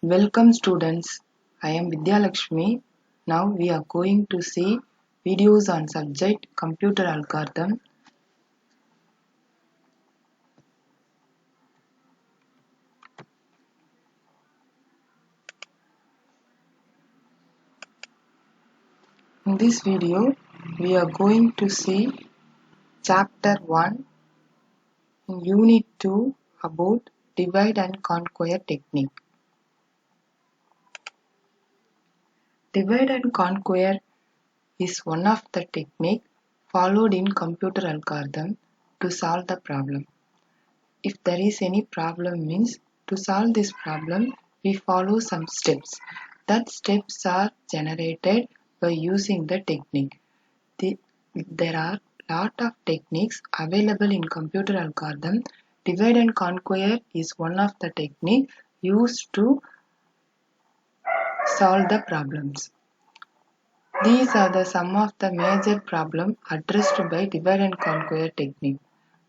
Welcome students, I am Vidya Lakshmi. Now we are going to see videos on subject computer algorithm. In this video, we are going to see chapter 1 in unit 2 about divide and conquer technique. Divide and conquer is one of the technique followed in computer algorithm to solve the problem. If there is any problem means to solve this problem we follow some steps. That steps are generated by using the technique. There are lot of techniques available in computer algorithm. Divide and conquer is one of the technique used to solve the problems. These are the some of the major problems addressed by divide and conquer technique.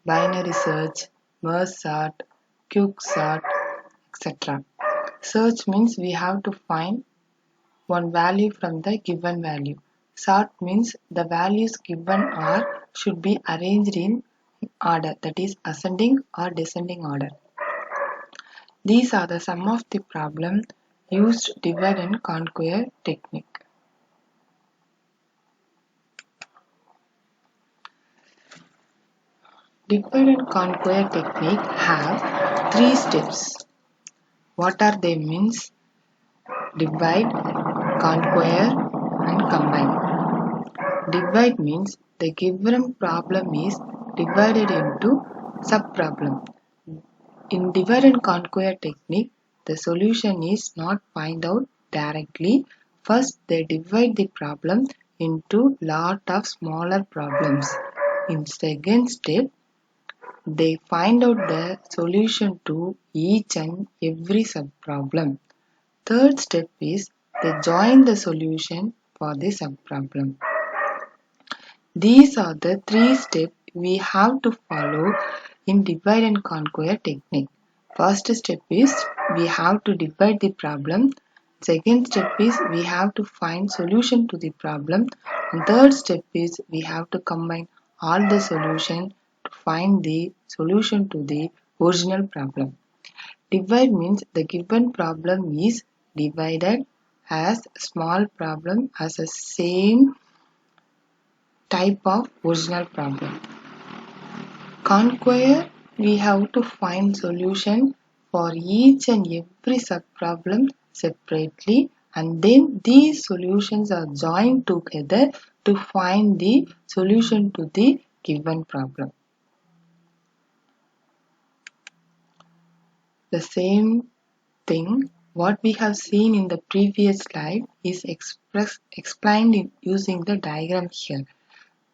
Binary search, merge sort, quicksort, etc. Search means we have to find one value from the given value. Sort means the values given are should be arranged in order, that is ascending or descending order. These are the some of the problems used divide and conquer technique. Divide and conquer technique have 3 steps. What are they means? Divide, conquer and combine. Divide means the given problem is divided into sub-problem. In divide and conquer technique, the solution is not find out directly. First, they divide the problem into lot of smaller problems. In second step, they find out the solution to each and every sub-problem. Third step is they join the solution for the sub-problem. These are the 3 steps we have to follow in divide and conquer technique. First step is we have to divide the problem. Second step is we have to find solution to the problem. And third step is we have to combine all the solution to find the solution to the original problem. Divide means the given problem is divided as small problem as the same type of original problem. Conquer, we have to find solution for each and every sub-problem separately, and then these solutions are joined together to find the solution to the given problem. The same thing what we have seen in the previous slide is explained using the diagram here.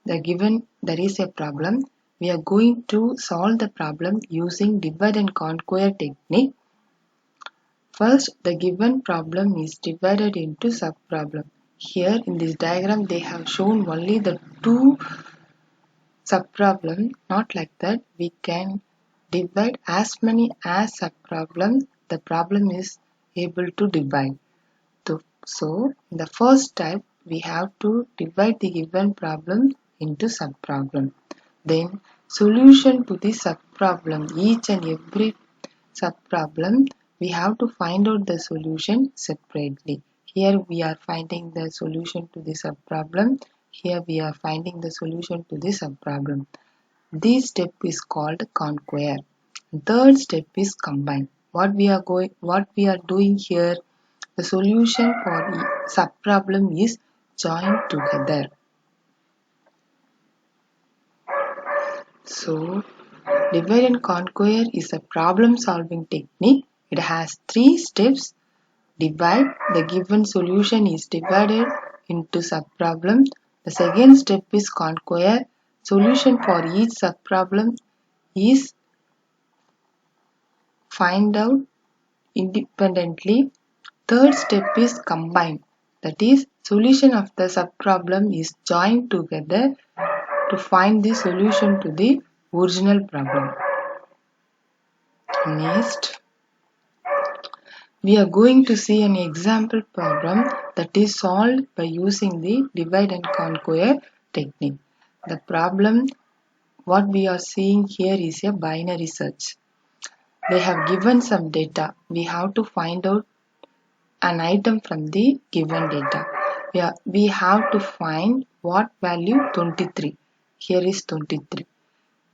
Given there is a problem, we are going to solve the problem using divide and conquer technique. First, the given problem is divided into sub-problem. Here in this diagram, they have shown only the 2 sub-problems. Not like that, we can divide as many as sub-problems the problem is able to divide. So, in the first type, we have to divide the given problem into sub-problem. Then solution to the sub-problem, each and every sub-problem, we have to find out the solution separately. Here we are finding the solution to the sub-problem. Here we are finding the solution to the sub-problem. This step is called conquer. Third step is combine. What we are doing here, the solution for sub-problem is joined together. So, divide and conquer is a problem-solving technique. It has 3 steps. Divide, the given solution is divided into sub-problems. The second step is conquer. Solution for each sub-problem is find out independently. Third step is combine. That is, solution of the sub-problem is joined together to find the solution to the original problem. Next, We are going to see an example problem that is solved by using the divide and conquer technique. The problem what we are seeing here is a binary search. They have given some data. We have to find out an item from the given data. We have to find what value 23. Here is 23.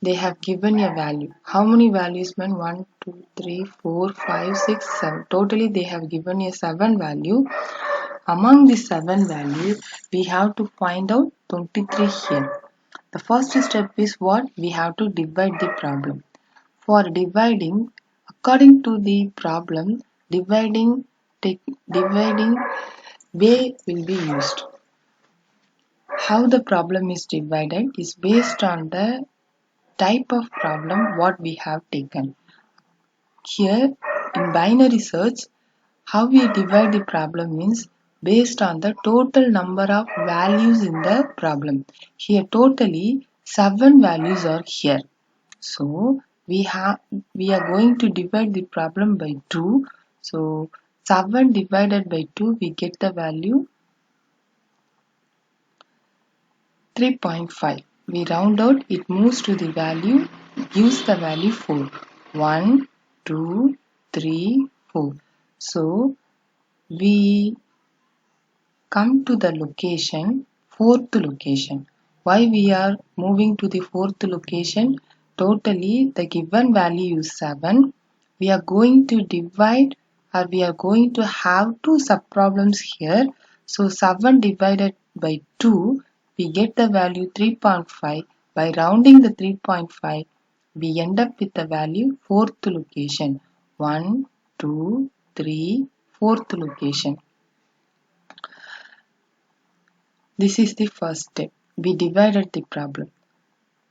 They have given a value. How many values, man? 1, 2, 3, 4, 5, 6, 7. Totally they have given a 7 value. Among the 7 values, we have to find out 23 here. The first step is what? We have to divide the problem. For dividing, according to the problem, dividing way will be used. How the problem is divided is based on the type of problem what we have taken. Here in binary search, how we divide the problem means based on the total number of values in the problem. Here totally 7 values are here. So we are going to divide the problem by 2. So 7 divided by 2 we get the value 3.5. We round out, it moves to the value, gives the value 4. 1, 2, 3, 4. So we come to the location, fourth location. Why we are moving to the fourth location? Totally the given value is 7. We are going to divide or we are going to have two subproblems here. So 7 divided by 2, we get the value 3.5. By rounding the 3.5, we end up with the value fourth location. 1, 2, 3, fourth location. This is the first step. We divided the problem.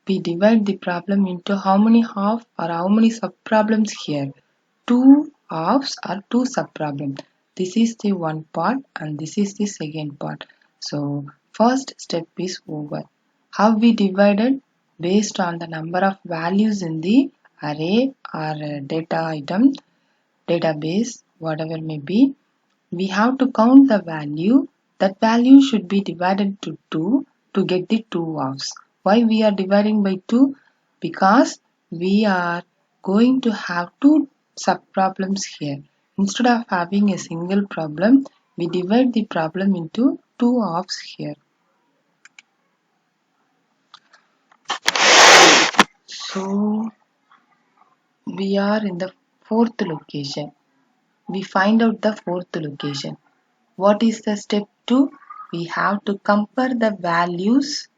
We divide the problem into how many half or how many subproblems here. 2 halves or 2 subproblems. This is the one part and this is the second part. So first step is over. How we divided? Based on the number of values in the array or data item, database, whatever may be. We have to count the value. That value should be divided to 2 to get the 2 halves. Why we are dividing by 2? Because we are going to have two subproblems here. Instead of having a single problem, we divide the problem into 2 halves here. So we are in the fourth location. We find out the fourth location. What is the step 2? We have to compare the values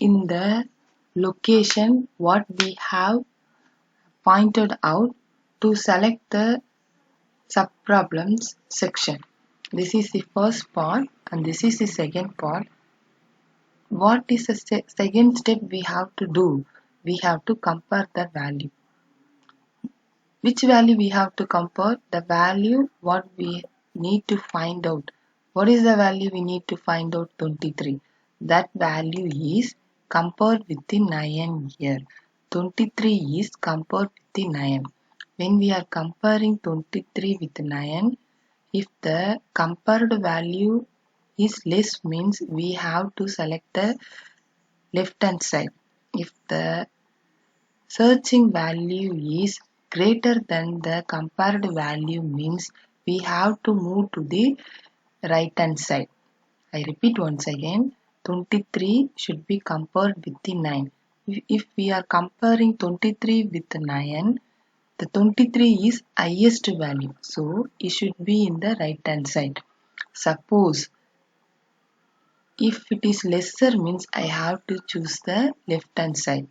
in the location what we have pointed out to select the subproblems section. This is the first part and this is the second part. What is the second step we have to do? We have to compare the value. Which value we have to compare? The value what we need to find out. What is the value we need to find out? 23. That value is compared with the 9 here. 23 is compared with the 9. When we are comparing 23 with 9, if the compared value is less means we have to select the left hand side. If the searching value is greater than the compared value means we have to move to the right hand side. I repeat once again, 23 should be compared with the 9. If we are comparing 23 with 9, the 23 is highest value. So it should be in the right hand side. Suppose if it is lesser means I have to choose the left hand side.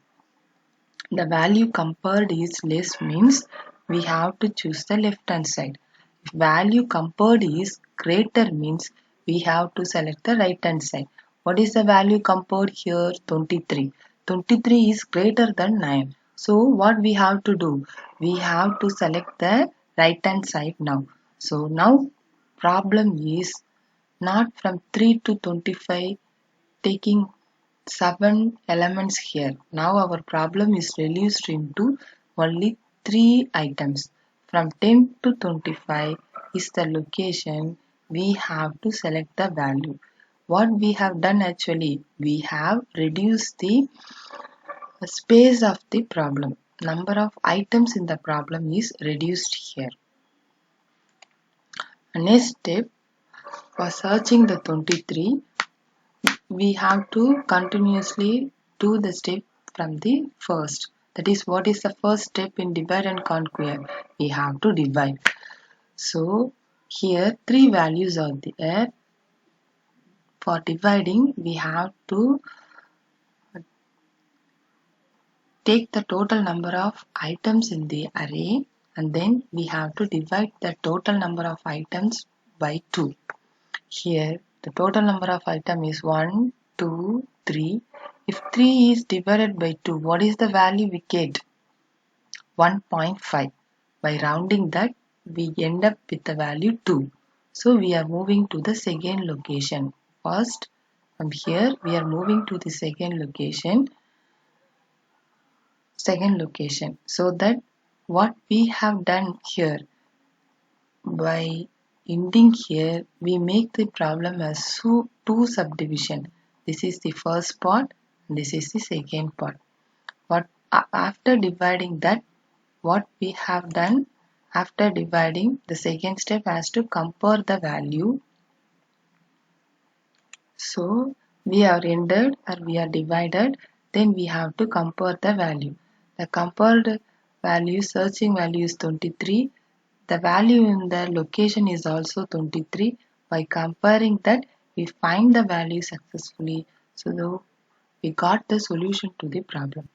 The value compared is less means we have to choose the left hand side. If value compared is greater means we have to select the right hand side. What is the value compared here? 23. 23 is greater than 9. So what we have to do? We have to select the right hand side now. So now problem is not from 3 to 25 taking 7 elements here. Now our problem is reduced into only 3 items from 10 to 25 is the location. We have to select the value. What we have done actually, we have reduced the space of the problem. Number of items in the problem is reduced here. Next step, for searching the 23, we have to continuously do the step from the first. That is, what is the first step in divide and conquer? We have to divide. So here 3 values are there. For dividing, we have to take the total number of items in the array, and then we have to divide the total number of items by 2. Here the total number of items is 1, 2, 3. If 3 is divided by 2, what is the value we get? 1.5. By rounding that, we end up with the value 2. So we are moving to the second location. First, from here we are moving to the second location. So that what we have done here, by ending here, we make the problem as 2 subdivision. This is the first part, this is the second part. But after dividing that, what we have done, after dividing, the second step has to compare the value. So we are ended or we are divided, then we have to compare the value. The compared value, searching value is 23. The value in the location is also 23. By comparing that, we find the value successfully. So we got the solution to the problem.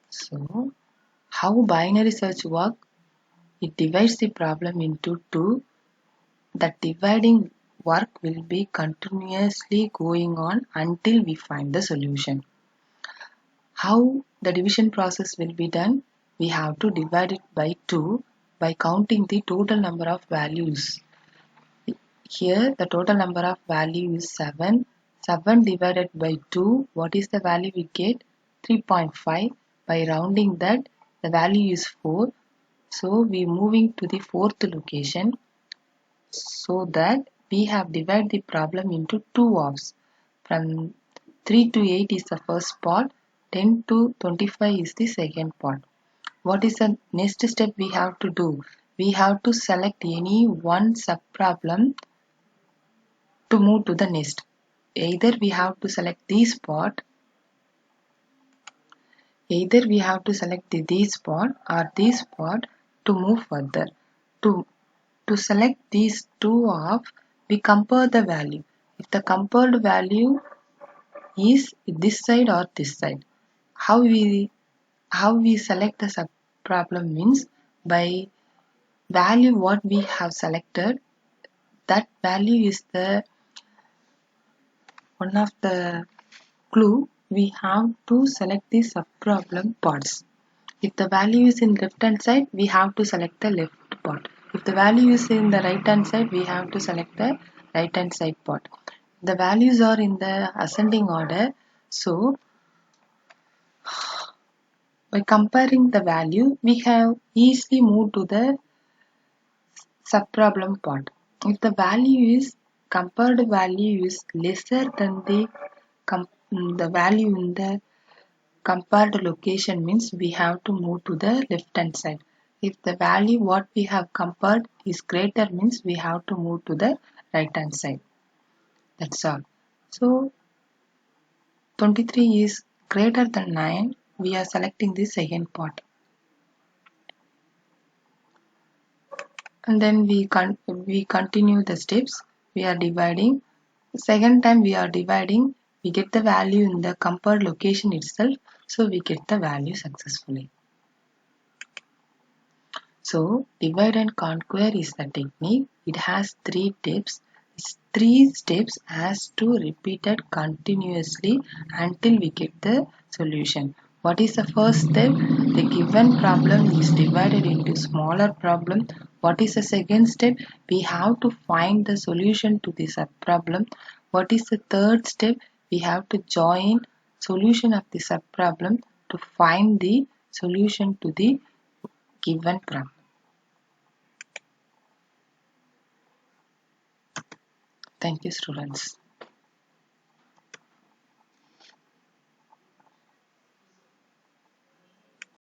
So how binary search works? It divides the problem into 2. That dividing work will be continuously going on until we find the solution. How the division process will be done? We have to divide it by 2 by counting the total number of values. Here the total number of value is 7. 7 divided by 2, what is the value we get? 3.5. By rounding that, the value is 4. So we moving to the fourth location, so that we have divided the problem into 2 halves. From 3 to 8 is the first part, 10 to 25 is the second part. What is the next step we have to do? We have to select any one subproblem to move to the next. Either we have to select this part, or this part to move further. To select these two off, we compare the value. If the compared value is this side or this side, how we select the subproblem means by value what we have selected, that value is the one of the clue we have to select the subproblem parts. If the value is in left hand side, we have to select the left part. If the value is in the right hand side, we have to select the right hand side part. The values are in the ascending order. So by comparing the value, we have easily moved to the subproblem part. If the value is compared value is lesser than the value in the compared location, means we have to move to the left hand side. If the value what we have compared is greater, means we have to move to the right hand side. That's all. So 23 is greater than 9. We are selecting the second part. And then we continue the steps. We are dividing. Second time we are dividing, we get the value in the compared location itself. So we get the value successfully. So divide and conquer is the technique. It has 3 steps. 3 steps has to repeated continuously until we get the solution. What is the first step? The given problem is divided into smaller problem. What is the second step? We have to find the solution to the subproblem. What is the third step? We have to join solution of the subproblem to find the solution to the given problem. Thank you, students.